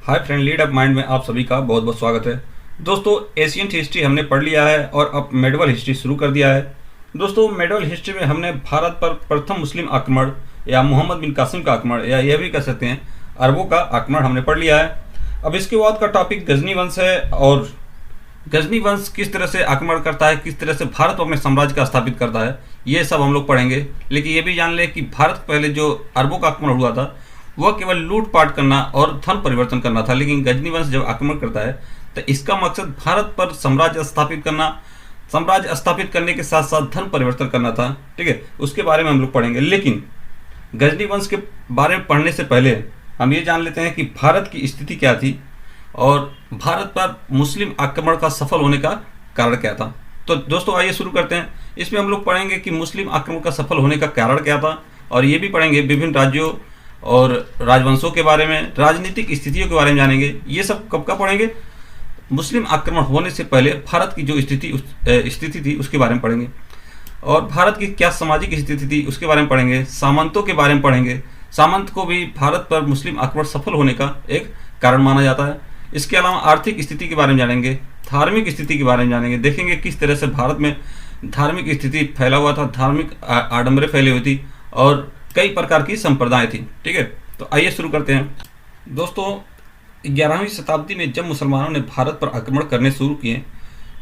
Hi friend, lead up mind में आप सभी का बहुत बहुत स्वागत है। दोस्तों, एशियंट हिस्ट्री हमने पढ़ लिया है और अब मेडिवल हिस्ट्री शुरू कर दिया है। दोस्तों, मेडिवल हिस्ट्री में हमने भारत पर प्रथम मुस्लिम आक्रमण या मोहम्मद बिन कासिम का आक्रमण या यह भी कह सकते हैं अरबों का आक्रमण हमने पढ़ लिया है। अब इसके बाद का टॉपिक गजनी वंश है और गजनी वंश किस तरह से आक्रमण करता है, किस तरह से भारत पर अपने साम्राज्य का स्थापित करता है, ये सब हम लोग पढ़ेंगे। लेकिन ये भी जान ले कि भारत पहले जो अरबों का आक्रमण हुआ था वह केवल लूटपाट करना और धन परिवर्तन करना था, लेकिन गजनी वंश जब आक्रमण करता है तो इसका मकसद भारत पर साम्राज्य स्थापित करना, साम्राज्य स्थापित करने के साथ साथ धन परिवर्तन करना था। ठीक है, उसके बारे में हम लोग पढ़ेंगे। लेकिन गजनी वंश के बारे में पढ़ने से पहले हम ये जान लेते हैं कि भारत की स्थिति क्या थी और भारत पर मुस्लिम आक्रमण का सफल होने का कारण क्या था। तो दोस्तों आइए शुरू करते हैं। इसमें हम लोग पढ़ेंगे कि मुस्लिम आक्रमण का सफल होने का कारण क्या था और ये भी पढ़ेंगे विभिन्न राज्यों और राजवंशों के बारे में, राजनीतिक स्थितियों के बारे में जानेंगे। ये सब कब का पढ़ेंगे? मुस्लिम आक्रमण होने से पहले भारत की जो स्थिति थी उसके बारे में पढ़ेंगे और भारत की क्या सामाजिक स्थिति थी उसके बारे में पढ़ेंगे। सामंतों के बारे में पढ़ेंगे। सामंत को भी भारत पर मुस्लिम आक्रमण सफल होने का एक कारण माना जाता है। इसके अलावा आर्थिक स्थिति के बारे में जानेंगे, धार्मिक स्थिति के बारे में जानेंगे, देखेंगे किस तरह से भारत में धार्मिक स्थिति फैला हुआ था, धार्मिक आडम्बरें फैली हुई थी और कई प्रकार की संप्रदाय थी। ठीक है, तो आइए शुरू करते हैं। दोस्तों, 11वीं शताब्दी में जब मुसलमानों ने भारत पर आक्रमण करने शुरू किए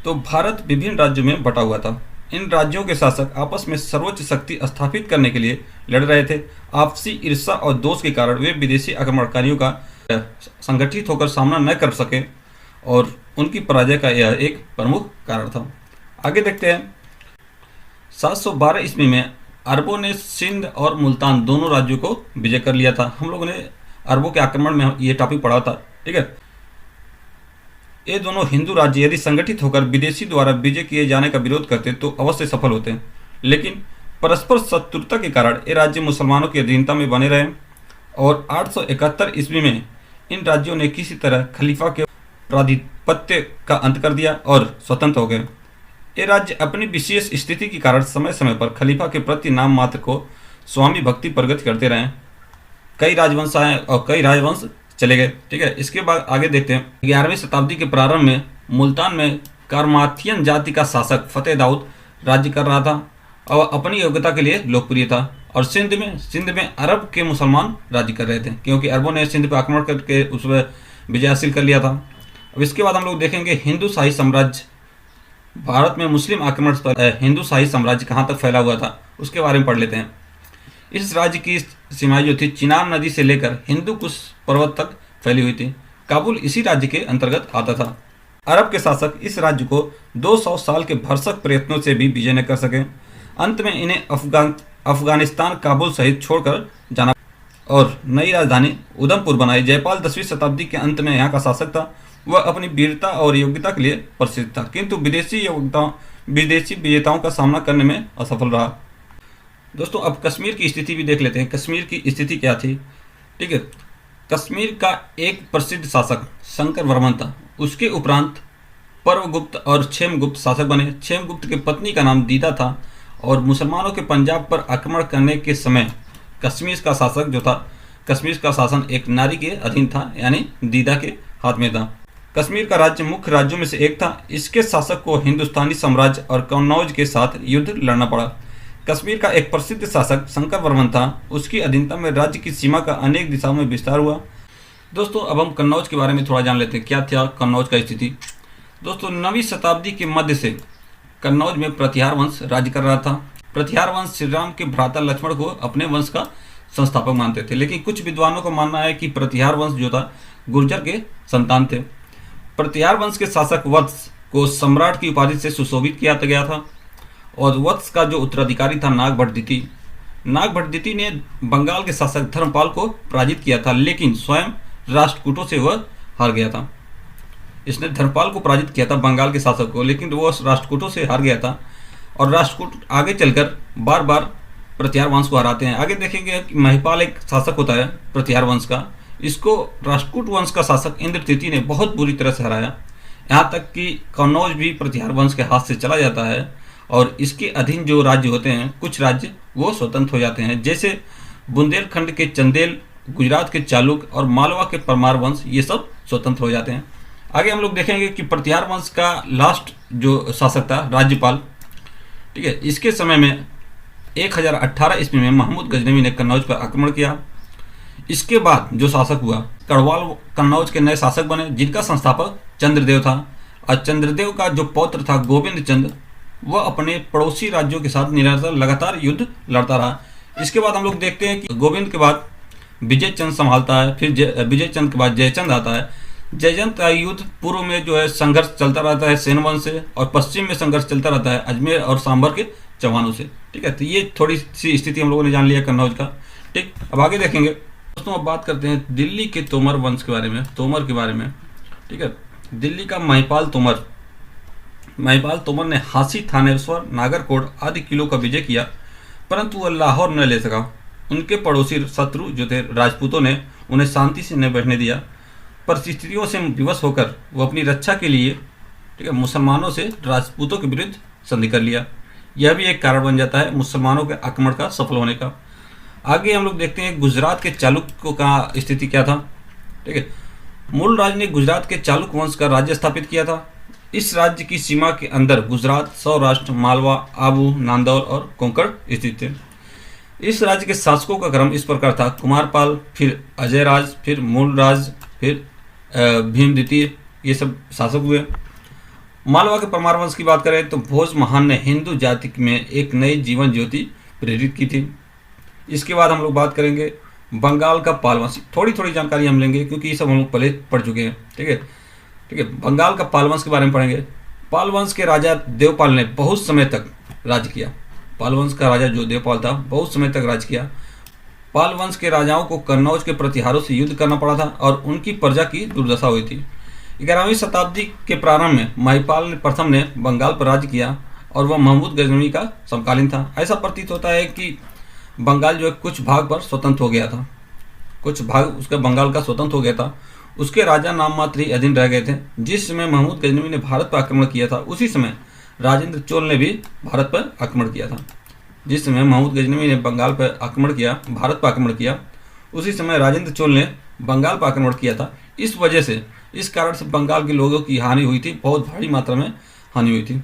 तो भारत विभिन्न राज्यों में बटा हुआ था। इन राज्यों के शासक आपस में सर्वोच्च शक्ति स्थापित करने के लिए लड़ रहे थे। आपसी ईर्ष्या और दोष के कारण वे विदेशी आक्रमणकारियों का संगठित होकर सामना न कर सके और उनकी पराजय का यह एक प्रमुख कारण था। आगे देखते हैं। 712 ईस्वी में अरबों ने सिंध और मुल्तान दोनों राज्यों को विजय कर लिया था। हम लोगों ने अरबों के आक्रमण में ये टॉपिक पढ़ा था। ठीक है, ये दोनों हिंदू राज्य यदि संगठित होकर विदेशी द्वारा विजय किए जाने का विरोध करते तो अवश्य सफल होते हैं, लेकिन परस्पर शत्रुता के कारण ये राज्य मुसलमानों की अधीनता में बने रहे और 871 ईस्वी में इन राज्यों ने किसी तरह खलीफा के प्राधिपत्य का अंत कर दिया और स्वतंत्र हो गए। ये राज्य अपनी विशेष स्थिति के कारण समय समय पर खलीफा के प्रति नाम मात्र को स्वामी भक्ति प्रगति करते रहे। कई राजवंश आए और कई राजवंश चले गए। ठीक है, इसके बाद आगे देखते हैं। 11वीं शताब्दी के प्रारंभ में मुल्तान में कारमाथियन जाति का शासक फतेह दाऊद राज्य कर रहा था और अपनी योग्यता के लिए लोकप्रिय था। और सिंध में अरब के मुसलमान राज्य कर रहे थे क्योंकि अरबों ने सिंध पर आक्रमण करके उस पर विजय हासिल कर लिया था। अब इसके बाद हम लोग देखेंगे हिंदू शाही साम्राज्य। भारत में मुस्लिम आक्रमण पर हिंदू शाही साम्राज्य कहाँ तक फैला हुआ था उसके बारे में पढ़ लेते हैं। इस राज्य की सीमाएं जो थी चिनाब नदी से लेकर हिंदू कुश पर्वत तक फैली हुई थी। काबुल इसी राज्य के अंतर्गत आता था। अरब के शासक इस राज्य को 200 साल के भरसक प्रयत्नों से भी विजय न कर सके। अंत में इन्हें अफगानिस्तान काबुल सहित छोड़कर जाना और नई राजधानी उधमपुर बनाई। जयपाल 10वीं शताब्दी के अंत में यहाँ का शासक था। वह अपनी वीरता और योग्यता के लिए प्रसिद्ध था, किंतु विदेशी विजेताओं का सामना करने में असफल रहा। दोस्तों, अब कश्मीर की स्थिति भी देख लेते हैं। कश्मीर की स्थिति क्या थी? ठीक है, कश्मीर का एक प्रसिद्ध शासक शंकर वर्मन था। उसके उपरांत पर्वगुप्त और क्षेमगुप्त शासक बने। क्षेमगुप्त की पत्नी का नाम दीदा था और मुसलमानों के पंजाब पर आक्रमण करने के समय कश्मीर का शासक जो था, कश्मीर का शासन एक नारी के अधीन था, यानी दीदा के हाथ में था। कश्मीर का राज्य मुख्य राज्यों में से एक था। इसके शासक को हिंदुस्तानी साम्राज्य और कन्नौज के साथ युद्ध लड़ना पड़ा। कश्मीर का एक प्रसिद्ध शासक शंकर वर्मन था। उसकी अधीनता में राज्य की सीमा का अनेक दिशाओं में विस्तार हुआ। दोस्तों, अब हम कन्नौज के बारे में थोड़ा जान लेते हैं। क्या था कन्नौज का स्थिति? दोस्तों, 9वीं शताब्दी के मध्य से कन्नौज में प्रतिहार वंश राज्य कर रहा था। प्रतिहार वंश श्री राम के भ्राता लक्ष्मण को अपने वंश का संस्थापक मानते थे, लेकिन कुछ विद्वानों का मानना है कि प्रतिहार वंश जो था गुर्जर के संतान थे। प्रतिहार वंश के शासक वत्स को सम्राट की उपाधि से सुशोभित किया गया था और वत्स का जो उत्तराधिकारी था नागभट्टदिति ने बंगाल के शासक धर्मपाल को पराजित किया था, लेकिन स्वयं राष्ट्रकूटों से वह हार गया था। इसने धर्मपाल को पराजित किया था, बंगाल के शासक को, लेकिन वो राष्ट्रकूटों से हार गया था और राष्ट्रकूट आगे चलकर बार बार प्रतिहार वंश को हराते हैं। आगे देखेंगे कि महिपाल एक शासक होता है प्रतिहार वंश का। इसको राष्ट्रकूट वंश का शासक इंद्र तृतीय ने बहुत बुरी तरह से हराया, यहाँ तक कि कन्नौज भी प्रतिहार वंश के हाथ से चला जाता है और इसके अधीन जो राज्य होते हैं, कुछ राज्य वो स्वतंत्र हो जाते हैं, जैसे बुंदेलखंड के चंदेल, गुजरात के चालुक्य और मालवा के परमार वंश ये सब स्वतंत्र हो जाते हैं। आगे हम लोग देखेंगे कि प्रतिहार वंश का लास्ट जो शासक था राज्यपाल, ठीक है, इसके समय में 1018 ईस्वी में महमूद गजनवी ने कन्नौज पर आक्रमण किया। इसके बाद जो शासक हुआ कड़वाल कन्नौज के नए शासक बने, जिनका संस्थापक चंद्रदेव था। और चंद्रदेव का जो पौत्र था गोविंद चंद्र, वह अपने पड़ोसी राज्यों के साथ निरंतर लगातार युद्ध लड़ता रहा। इसके बाद हम लोग देखते हैं कि गोविंद के बाद विजय चंद संभालता है, फिर विजय चंद के बाद जयचंद आता है। जयचंद का युद्ध पूर्व में जो है संघर्ष चलता रहता है सेन वंश से, और पश्चिम में संघर्ष चलता रहता है अजमेर और सांबर के चौहानों से। ठीक है, तो ये थोड़ी सी स्थिति हम लोगों ने जान लिया कन्नौज का। ठीक, अब आगे देखेंगे दोस्तों। अब बात करते हैं दिल्ली के तोमर वंश के बारे में, तोमर के बारे में। ठीक है, दिल्ली का महिपाल तोमर ने हांसी, थानेश्वर, नागरकोट आदि किलों का विजय किया, परंतु वह लाहौर न ले सका। उनके पड़ोसी शत्रु जो थे राजपूतों ने उन्हें शांति से न बैठने दिया। परिस्थितियों से विवश होकर वो अपनी रक्षा के लिए, ठीक है, मुसलमानों से राजपूतों के विरुद्ध संधि कर लिया। यह भी एक कारण बन जाता है मुसलमानों के आक्रमण का सफल होने का। आगे हम लोग देखते हैं गुजरात के चालुक्यों का स्थिति क्या था। ठीक है, मूल राज ने गुजरात के चालुक वंश का राज्य स्थापित किया था। इस राज्य की सीमा के अंदर गुजरात, सौराष्ट्र, मालवा, आबू, नांदौर और कोंकण स्थित थे। इस राज्य के शासकों का क्रम इस प्रकार था: कुमारपाल, फिर अजयराज, फिर मूलराज, फिर भीम द्वितीय, ये सब शासक हुए। मालवा के परमार वंश की बात करें तो भोज महान ने हिंदू जाति में एक नई जीवन ज्योति प्रेरित की थी। इसके बाद हम लोग बात करेंगे बंगाल का पाल वंश। थोड़ी थोड़ी जानकारी हम लेंगे क्योंकि ये सब हम लोग पहले पढ़ चुके हैं। ठीक है, बंगाल का पाल वंश के बारे में पढ़ेंगे। पाल वंश के राजा देवपाल ने बहुत समय तक राज्य किया। पाल वंश का राजा जो देवपाल था बहुत समय तक राज्य किया। पाल वंश के राजाओं को कन्नौज के प्रतिहारों से युद्ध करना पड़ा था और उनकी प्रजा की दुर्दशा हुई थी। 11वीं शताब्दी के प्रारंभ में महिपाल प्रथम ने बंगाल पर राज्य किया और वह महमूद गजनवी का समकालीन था। ऐसा प्रतीत होता है कि बंगाल जो है कुछ भाग पर स्वतंत्र हो गया था, कुछ भाग उसका बंगाल का स्वतंत्र हो गया था। उसके राजा नाम मात्र ही अधीन रह गए थे। जिस समय महमूद गजनवी ने भारत पर आक्रमण किया था उसी समय राजेंद्र चोल ने भी भारत पर आक्रमण किया था। जिस समय महमूद गजनवी ने बंगाल पर आक्रमण किया, भारत पर आक्रमण किया, उसी समय राजेंद्र चोल ने बंगाल पर आक्रमण किया था। इस वजह से, इस कारण से बंगाल के लोगों की हानि हुई थी, बहुत भारी मात्रा में हानि हुई थी।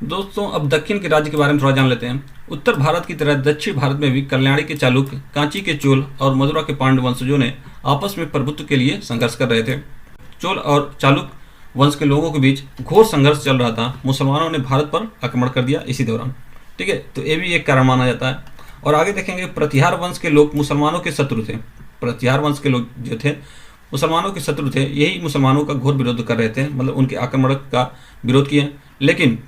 दोस्तों, अब दक्षिण के राज्य के बारे में थोड़ा जान लेते हैं। उत्तर भारत की तरह दक्षिण भारत में भी कल्याणी के चालुक्य, कांची के चोल और मदुरा के पांड्य वंशजों ने आपस में प्रभुत्व के लिए संघर्ष कर रहे थे। चोल और चालुक्य वंश के लोगों के बीच घोर संघर्ष चल रहा था। मुसलमानों ने भारत पर आक्रमण कर दिया इसी दौरान। ठीक है, तो ये भी एक कारण माना जाता है। और आगे देखेंगे प्रतिहार वंश के लोग मुसलमानों के शत्रु थे। प्रतिहार वंश के लोग जो थे मुसलमानों के शत्रु थे, यही मुसलमानों का घोर विरोध कर रहे थे, मतलब उनके आक्रमण का विरोध किए। लेकिन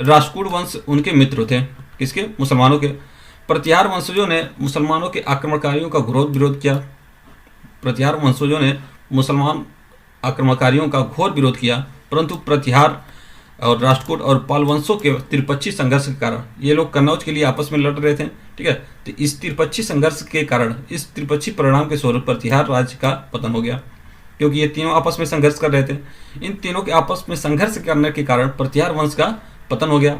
राष्ट्रकूट वंश उनके मित्र थे, किसके? मुसलमानों के। प्रतिहार वंशजों ने मुसलमानों के आक्रमणकारियों का घोर विरोध किया। प्रतिहार वंशजों ने मुसलमान आक्रमणकारियों का घोर विरोध किया, परंतु प्रतिहार और राष्ट्रकूट और पाल वंशों के त्रिपक्षीय संघर्ष के कारण ये लोग कन्नौज के लिए आपस में लड़ रहे थे। ठीक है, तो इस त्रिपक्षीय संघर्ष के कारण, इस त्रिपक्षीय परिणाम के स्वरूप प्रतिहार राज्य का पतन हो गया, क्योंकि ये तीनों आपस में संघर्ष कर रहे थे। इन तीनों के आपस में संघर्ष करने के कारण प्रतिहार वंश का पतन हो गया।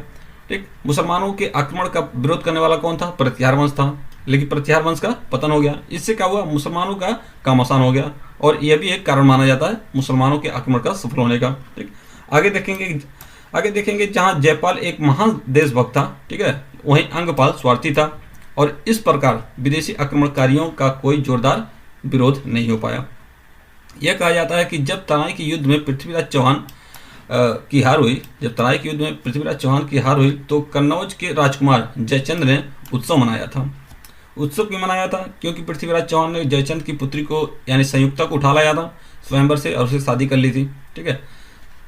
ठीक, मुसलमानों के आक्रमण का विरोध करने वाला कौन था? प्रतिहार वंश था, लेकिन प्रतिहार वंश का पतन हो गया। इससे क्या हुआ? मुसलमानों का काम आसान हो गया, और यह भी एक कारण माना जाता है मुसलमानों के आक्रमण का सफल होने का। ठीक, आगे देखेंगे जहां जयपाल एक महान देशभक्त था, ठीक है, वहीं अंगपाल स्वार्थी था, और इस प्रकार विदेशी आक्रमणकारियों का कोई जोरदार विरोध नहीं हो पाया। यह कहा जाता है कि जब तराई के युद्ध में पृथ्वीराज चौहान की हार हुई, तो कन्नौज के राजकुमार जयचंद ने उत्सव मनाया था। उत्सव क्यों मनाया था? क्योंकि पृथ्वीराज चौहान ने जयचंद की पुत्री को यानी संयुक्ता को उठा लाया था स्वयंवर से और उससे शादी कर ली थी। ठीक है,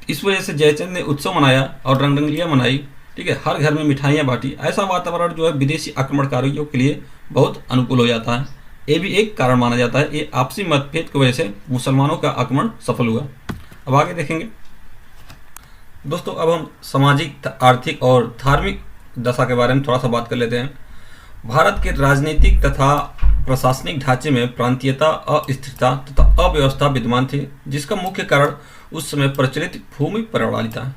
इस वजह से जयचंद ने उत्सव मनाया और रंगरंगलियाँ मनाई। ठीक है, हर घर में मिठाइयाँ बांटी। ऐसा वातावरण जो है विदेशी आक्रमणकारियों के लिए बहुत अनुकूल हो जाता है। ये भी एक कारण माना जाता है। ये आपसी मतभेद की वजह से मुसलमानों का आक्रमण सफल हुआ। अब आगे देखेंगे दोस्तों, अब हम सामाजिक, आर्थिक और धार्मिक दशा के बारे में थोड़ा सा बात कर लेते हैं। भारत के राजनीतिक तथा प्रशासनिक ढांचे में प्रांतीयता, अस्थिरता तथा अव्यवस्था विद्यमान थी, जिसका मुख्य कारण उस समय प्रचलित भूमि प्रणाली था।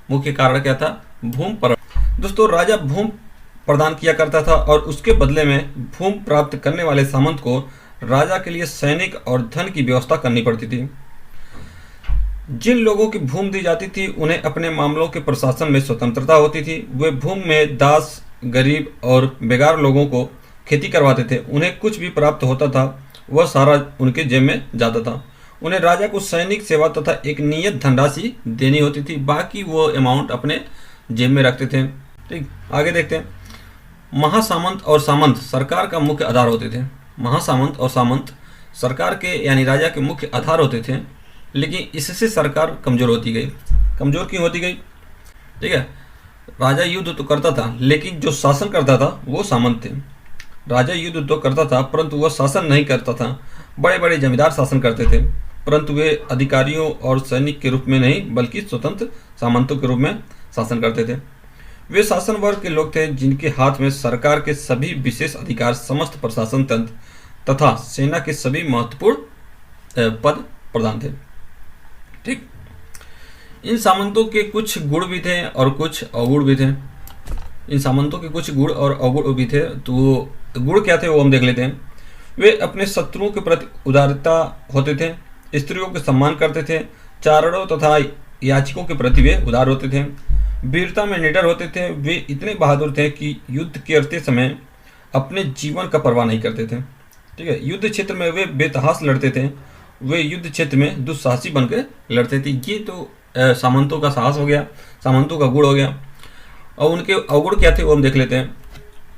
मुख्य कारण क्या था? भूमि प्रणाली। दोस्तों, राजा भूमि प्रदान किया करता था और उसके बदले में भूमि प्राप्त करने वाले सामंत को राजा के लिए सैनिक और धन की व्यवस्था करनी पड़ती थी। जिन लोगों की भूमि दी जाती थी उन्हें अपने मामलों के प्रशासन में स्वतंत्रता होती थी। वे भूमि में दास, गरीब और बेगार लोगों को खेती करवाते थे। उन्हें कुछ भी प्राप्त होता था वह सारा उनके जेब में जाता था। उन्हें राजा को सैनिक सेवा तथा एक नियत धनराशि देनी होती थी, बाकी वो अमाउंट अपने जेब में रखते थे। ठीक, आगे देखते हैं। महासामंत और सामंत सरकार का मुख्य आधार होते थे। महासामंत और सामंत सरकार के यानी राजा के मुख्य आधार होते थे, लेकिन इससे सरकार कमजोर होती गई। कमजोर क्यों होती गई? ठीक है, राजा युद्ध तो करता था लेकिन जो शासन करता था वो सामंत थे। राजा युद्ध तो करता था परंतु वह शासन नहीं करता था। बड़े बड़े जमींदार शासन करते थे, परंतु वे अधिकारियों और सैनिक के रूप में नहीं बल्कि स्वतंत्र सामंतों के रूप में शासन करते थे। वे शासन वर्ग के लोग थे जिनके हाथ में सरकार के सभी विशेष अधिकार, समस्त प्रशासन तंत्र तथा सेना के सभी महत्वपूर्ण पद प्रदान थे। ठीक, इन सामंतों के कुछ गुण भी थे और कुछ अवगुण भी थे। इन सामंतों के कुछ गुण और अवगुण भी थे, तो वो गुण क्या थे वो हम देख लेते हैं। वे अपने शत्रुओं के प्रति उदारता होते थे, स्त्रियों के सम्मान करते थे, चारणों तथा याचकों के प्रति वे उदार होते थे, वीरता में निडर होते थे। वे इतने बहादुर थे कि युद्ध करते समय अपने जीवन का परवाह नहीं करते थे। ठीक है, युद्ध क्षेत्र में वे बेतहास लड़ते थे। वे युद्ध क्षेत्र में दुस्साहसी बनकर लड़ते थे। ये तो सामंतों का साहस हो गया, सामंतों का गुण हो गया। और उनके अवगुण क्या थे वो हम देख लेते हैं।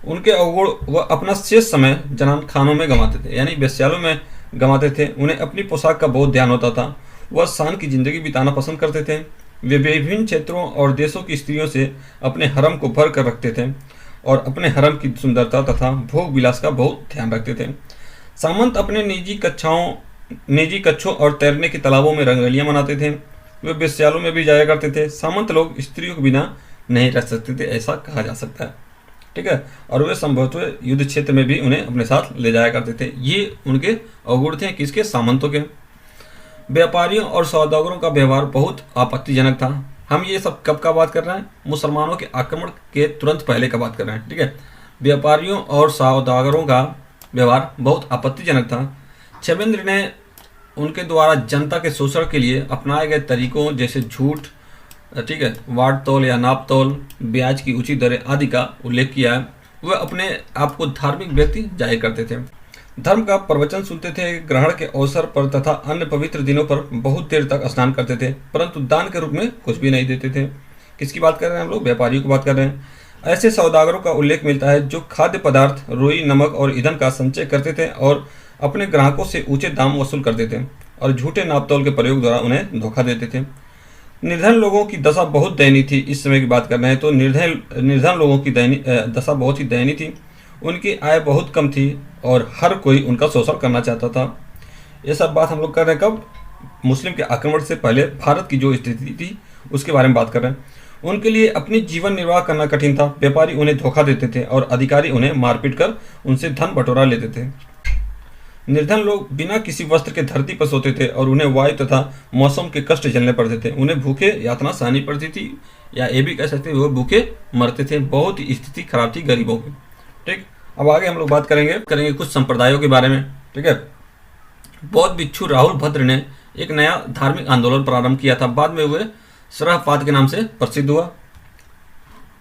उनके अवगुण, वह अपना शेष समय जनान खानों में गंवाते थे, यानी वेश्यालयों में गंवाते थे। उन्हें अपनी पोशाक का बहुत ध्यान होता था। वह शान की जिंदगी बिताना पसंद करते थे। वे विभिन्न क्षेत्रों और देशों की स्त्रियों से अपने हरम को भर कर रखते थे और अपने हरम की सुंदरता तथा भोग विलास का बहुत ध्यान रखते थे। सामंत अपने निजी कच्छों और तैरने के तालाबों में रंगोलियां मनाते थे। वे वेश्यालयों में भी जाया करते थे। सामंत लोग स्त्रियों के बिना नहीं रह सकते थे, ऐसा कहा जा सकता है। ठीक है, और वे संभवतः युद्ध क्षेत्र में भी उन्हें अपने साथ ले जाया करते थे। ये उनके अवगुण थे, किसके? सामंतों के। व्यापारियों और सौदागरों का व्यवहार बहुत आपत्तिजनक था। हम ये सब कब का बात कर रहे हैं? मुसलमानों के आक्रमण के तुरंत पहले का बात कर रहे हैं। ठीक है, व्यापारियों और सौदागरों का व्यवहार बहुत आपत्तिजनक था। क्षमेंद्र ने उनके द्वारा जनता के शोषण के लिए अपनाए गए तरीकों जैसे झूठ, ठीक है, वाट तौल या नाप तौल, ब्याज की ऊंची दरें आदि का उल्लेख किया है। वह अपने आप को धार्मिक व्यक्ति जाहिर करते थे। धर्म का प्रवचन सुनते थे, ग्रहण के अवसर पर तथा अन्य पवित्र दिनों पर बहुत देर तक स्नान करते थे, परंतु दान के रूप में कुछ भी नहीं देते थे। किसकी बात कर रहे हैं हम लोग? व्यापारियों की बात कर रहे हैं। ऐसे सौदागरों का उल्लेख मिलता है जो खाद्य पदार्थ, रुई, नमक और ईंधन का संचय करते थे और अपने ग्राहकों से ऊंचे दाम वसूल करते थे और झूठे नापतोल के प्रयोग द्वारा उन्हें धोखा देते थे। निर्धन लोगों की दशा बहुत दयनीय थी। इस समय की बात कर रहे हैं तो निर्धन लोगों की दशा बहुत ही दयनीय थी। उनकी आय बहुत कम थी और हर कोई उनका शोषण करना चाहता था। ये सब बात हम लोग कर रहे हैं कब? मुस्लिम के आक्रमण से पहले भारत की जो स्थिति थी उसके बारे में बात कर रहे हैं। उनके लिए अपनी जीवन निर्वाह करना कठिन था। व्यापारी उन्हें धोखा देते थे और अधिकारी उन्हें मारपीट कर उनसे धन बटोरा लेते थे। निर्धन लोग बिना किसी वस्त्र के धरती पर सोते थे और उन्हें वायु तथा मौसम के कष्ट झेलने पड़ते थे। उन्हें भूखे यातना सहनी पड़ती थी, या ये भी कह सकते हैं वो भूखे मरते थे। बहुत ही स्थिति खराब थी गरीबों की। ठीक, अब आगे हम लोग बात करेंगे कुछ संप्रदायों के बारे में। ठीक है, बौद्ध भिक्षु राहुल भद्र ने एक नया धार्मिक आंदोलन प्रारंभ किया था। बाद में वे सरहपाद के नाम से प्रसिद्ध हुआ।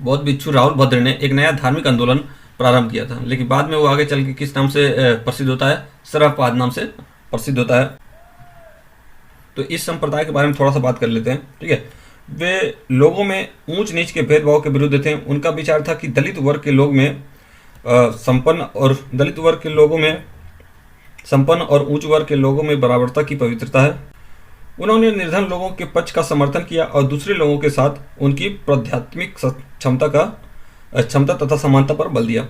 बौद्ध भिक्षु राहुल भद्र ने एक नया धार्मिक आंदोलन प्रारंभ किया था, लेकिन बाद में वो आगे चल के किस नाम से प्रसिद्ध होता है? सरहपाद नाम से प्रसिद्ध होता है। तो इस संप्रदाय के बारे में थोड़ा सा बात कर लेते हैं। ठीक है, वे लोगों में ऊंच नीच के भेदभाव के विरुद्ध थे। उनका विचार था कि दलित वर्ग के संपन्न और उच्च वर्ग के लोगों में बराबरता की पवित्रता है। उन्होंने निर्धन लोगों के पक्ष का समर्थन किया और दूसरे लोगों के साथ उनकी प्राध्यात्मिक क्षमता तथा समानता पर बल दिया।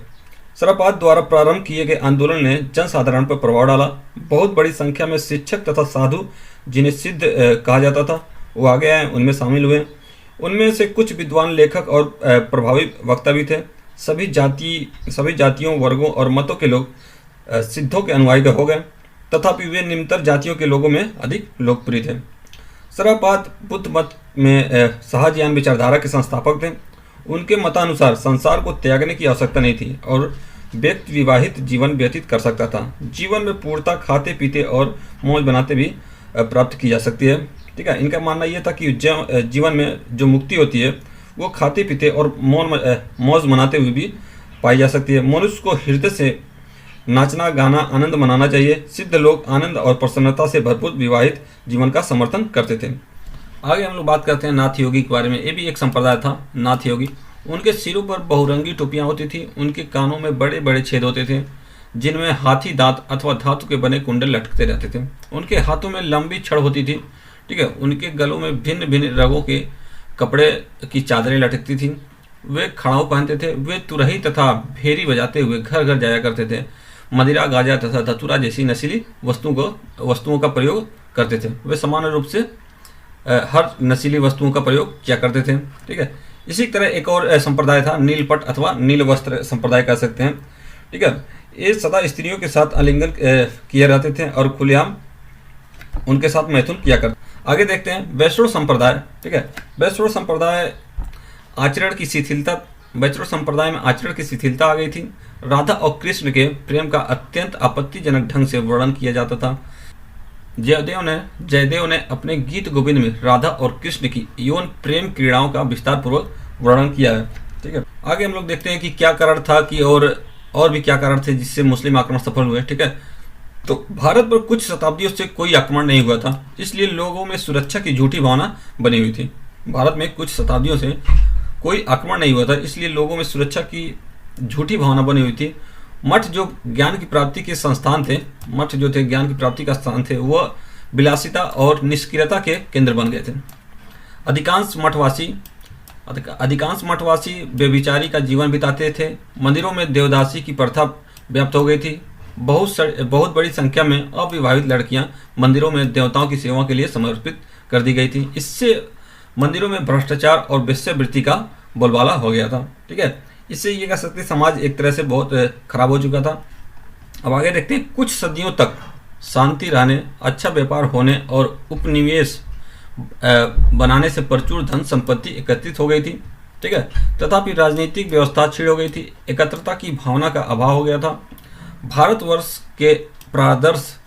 सरहपाद द्वारा प्रारंभ किए गए आंदोलन ने जनसाधारण पर प्रभाव डाला। बहुत बड़ी संख्या में शिक्षक तथा साधु, जिन्हें सिद्ध कहा जाता था, वो आगे आए, उनमें शामिल हुए। उनमें से कुछ विद्वान, लेखक और प्रभावी वक्ता भी थे। सभी जातियों, वर्गों और मतों के लोग सिद्धों के अनुयायी हो गए, तथापि वे निम्नतर जातियों के लोगों में अधिक लोकप्रिय थे। सरहपाद बुद्ध मत में शाहजहान विचारधारा के संस्थापक थे। उनके मतानुसार संसार को त्यागने की आवश्यकता नहीं थी और व्यक्ति विवाहित जीवन व्यतीत कर सकता था। जीवन में पूर्णता खाते पीते और मौज बनाते भी प्राप्त की जा सकती है। ठीक है। इनका मानना यह था कि जीवन में जो मुक्ति होती है वो खाते पीते और मौज मनाते हुए भी पाई जा सकती है। मनुष्य को हृदय से नाचना गाना आनंद मनाना चाहिए। सिद्ध लोग आनंद और प्रसन्नता से भरपूर विवाहित जीवन का समर्थन करते थे। आगे हम लोग बात करते हैं नाथ योगी के बारे में। ये भी एक संप्रदाय था, नाथ योगी। उनके सिरों पर बहुरंगी टोपियां होती थी। उनके कानों में बड़े बड़े छेद होते थे जिनमें हाथी दांत अथवा धातु के बने कुंडल लटकते रहते थे। उनके हाथों में लंबी छड़ होती थी, ठीक है। उनके गलों में भिन्न भिन्न रंगों के कपड़े की चादरें लटकती थी। वे खड़ाऊ पहनते थे। वे तुरही तथा भेरी बजाते हुए घर घर जाया करते थे। मदिरा गाजा तथा धतूरा जैसी नशीली वस्तुओं का प्रयोग करते थे। वे सामान्य रूप से हर नशीली वस्तुओं का प्रयोग किया करते थे, ठीक है। इसी तरह एक और संप्रदाय था, नीलपट अथवा नील वस्त्र संप्रदाय कह सकते हैं, ठीक है। ये सदा स्त्रियों के साथ आलिंगन किए रहते थे और खुलेआम उनके साथ मैथुन किया करते। आगे देखते हैं वैष्णव संप्रदाय, ठीक है। वैष्णव संप्रदाय वैष्णव संप्रदाय में आचरण की शिथिलता आ गई थी। राधा और कृष्ण के प्रेम का अत्यंत आपत्तिजनक ढंग से वर्णन किया जाता था। जयदेव ने अपने गीत गोविंद में राधा और कृष्ण की यौन प्रेम क्रीड़ाओं का विस्तार पूर्वक वर्णन किया है, ठीक है। आगे हम लोग देखते हैं कि क्या कारण था कि और भी क्या कारण थे जिससे मुस्लिम आक्रमण सफल हुए, ठीक है। तो भारत पर कुछ शताब्दियों से कोई आक्रमण नहीं हुआ था, इसलिए लोगों में सुरक्षा की झूठी भावना बनी हुई थी। भारत में कुछ शताब्दियों से कोई आक्रमण नहीं हुआ था, इसलिए लोगों में सुरक्षा की झूठी भावना बनी हुई थी। मठ जो ज्ञान की प्राप्ति के संस्थान थे, मठ जो थे ज्ञान की प्राप्ति का स्थान थे, वह विलासिता और निष्क्रियता के केंद्र बन गए थे। अधिकांश मठवासी बेविचारी का जीवन बिताते थे। मंदिरों में देवदासी की प्रथा व्याप्त हो गई थी। बहुत बड़ी संख्या में अविवाहित लड़कियां मंदिरों में देवताओं की सेवा के लिए समर्पित कर दी गई थी। इससे मंदिरों में भ्रष्टाचार और वेश्यावृत्ति का बोलबाला हो गया था, ठीक है। इससे ये कह सकते समाज एक तरह से बहुत खराब हो चुका था। अब आगे देखते हैं, कुछ सदियों तक शांति रहने, अच्छा व्यापार होने और उपनिवेश बनाने से प्रचुर धन संपत्ति एकत्रित हो गई थी, ठीक है। तथापि राजनीतिक व्यवस्था छीड़ हो गई थी। एकत्रता की भावना का अभाव हो गया था। भारतवर्ष के प्रादर्श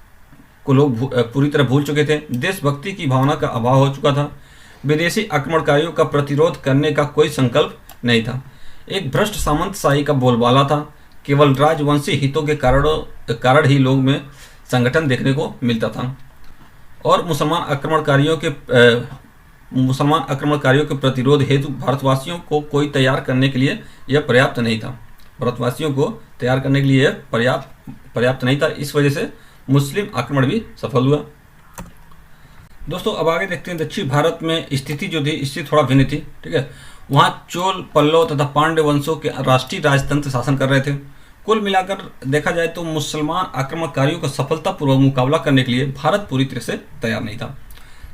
को लोग पूरी तरह भूल चुके थे। देशभक्ति की भावना का अभाव हो चुका था। विदेशी आक्रमणकारियों का प्रतिरोध करने का कोई संकल्प नहीं था। एक भ्रष्ट सामंतशाही का बोलबाला था। केवल राजवंशी हितों के कारण ही लोग में संगठन देखने को मिलता था और मुसलमान आक्रमणकारियों के प्रतिरोध हेतु भारतवासियों को कोई तैयार करने के लिए यह पर्याप्त नहीं था। पर्याप्त नहीं था। इस वजह से मुस्लिम आक्रमण भी सफल हुआ। दोस्तों अब आगे देखते हैं, दक्षिण भारत में स्थिति जो थी इससे थोड़ा भिन्न थी, ठीक है। वहाँ चोल, पल्लव तथा पांड्य वंशों के राष्ट्रीय राजतंत्र शासन कर रहे थे। कुल मिलाकर देखा जाए तो मुसलमान आक्रमणकारियों का सफलतापूर्वक मुकाबला करने के लिए भारत पूरी तरह से तैयार नहीं था।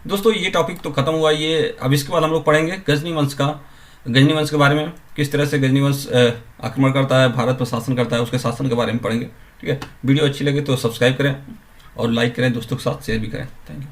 दोस्तों ये टॉपिक तो खत्म हुआ। ये अब इसके बाद हम लोग पढ़ेंगे गजनी वंश के बारे में, किस तरह से गजनी वंश आक्रमण करता है, भारत पर शासन करता है, उसके शासन के बारे में पढ़ेंगे, ठीक है। वीडियो अच्छी लगे तो सब्सक्राइब करें और लाइक करें, दोस्तों के साथ शेयर भी करें। Thank you.